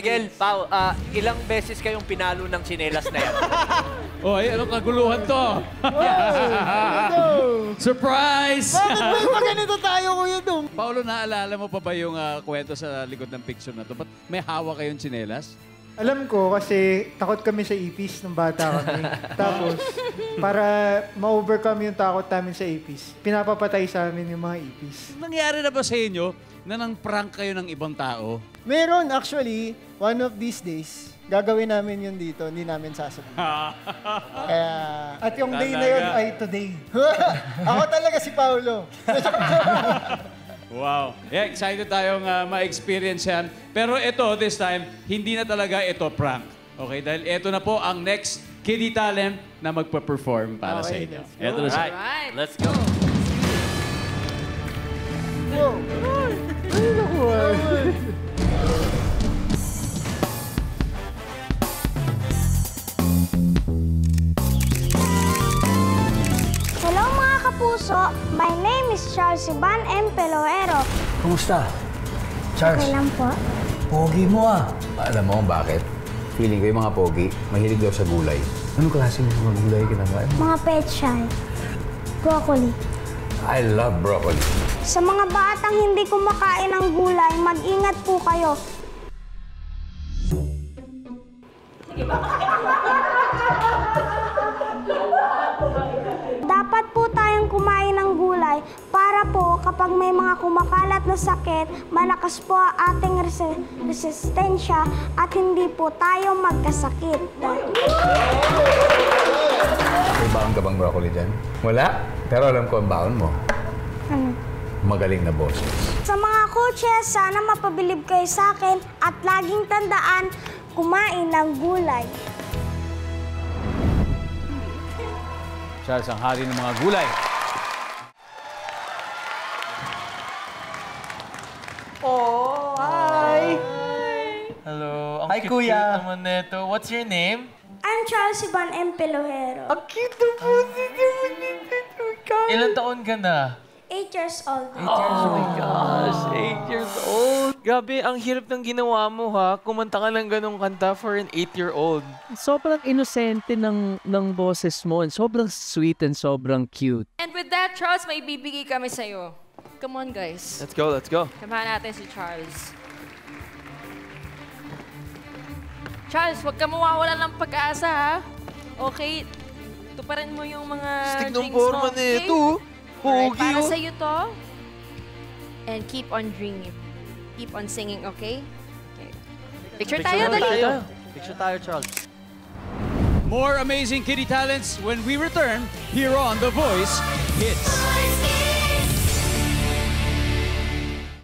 Miguel, Pao, ilang beses kayong pinalo ng tsinelas na yan? Ay, anong kaguluhan to? Surprise! Bakit ba ganito tayo, Kuya Dong? Paolo, naalala mo pa ba yung kwento sa likod ng picture na to? Ba't may hawak kayong tsinelas? Alam ko kasi takot kami sa ipis nung bata kami. Tapos, para ma-overcome yung takot namin sa ipis, pinapapatay sa amin yung mga ipis. Nangyari na ba sa inyo na nang prank kayo ng ibang tao? Meron, actually, one of these days, gagawin namin yun dito, hindi namin sasabihin. Kaya, At yung day na yun ay today. ako talaga si Paolo. Wow. Yeah, excited tayong ma-experience yan. Pero ito, this time, hindi na talaga ito prank. Okay? Dahil ito na po ang next kiddie talent na magpa-perform para sa inyo. Ito na siya. Alright, let's go. Hello mga kapuso, my name is Charles Ivan M. Peloero. Kumusta? Charles, Okay lang po. pogi mo ah. Alam mo kung bakit? Feeling ko yung mga pogi, mahilig daw sa gulay. Anong klase ng mga gulay kinakain? Mga pechay. Broccoli. I love broccoli. Sa mga batang hindi kumakain ng gulay, mag-ingat po kayo. Dapat po tayong kumain ng gulay para po kapag may mga kumakalat na sakit, malakas po ang ating resistensya at hindi po tayo magkasakit. May baon ka bang broccoli dyan? Wala. Pero alam ko ang baon mo. Ano? Magaling na boses. Sa mga coaches, sana mapabilib kayo sa akin at laging tandaan, kumain ng gulay. Charles, ang hari ng mga gulay. Oh, hi! Hello. Ang Hi, cute Kuya. naman nito. What's your name? I'm Charles Ivan M. Pelohero. Ang cute na po dito. Ilan taon ka na? 8 years old. 8 years old. Oh my gosh, 8 years old. Grabe, ang hirap ng ginawa mo ha. Kumanta ka ng ganong kanta for an 8-year-old. Sobrang inosente ng boses mo. Sobrang sweet and sobrang cute. And with that, Charles, may bibigay kami sa'yo. Come on, guys. Let's go, let's go. Samahan natin si Charles. Charles, huwag ka mawawala ng pag-asa, ha? Okay? Tuparin mo yung mga Stick ng drinks forma mo, okay? nito. Alright, Pogi, para oh. sa'yo to. And keep on dreaming. Keep on singing, okay? Okay. Picture tayo, dali. Picture tayo, Charles. More amazing kiddie talents when we return here on The Voice Hits.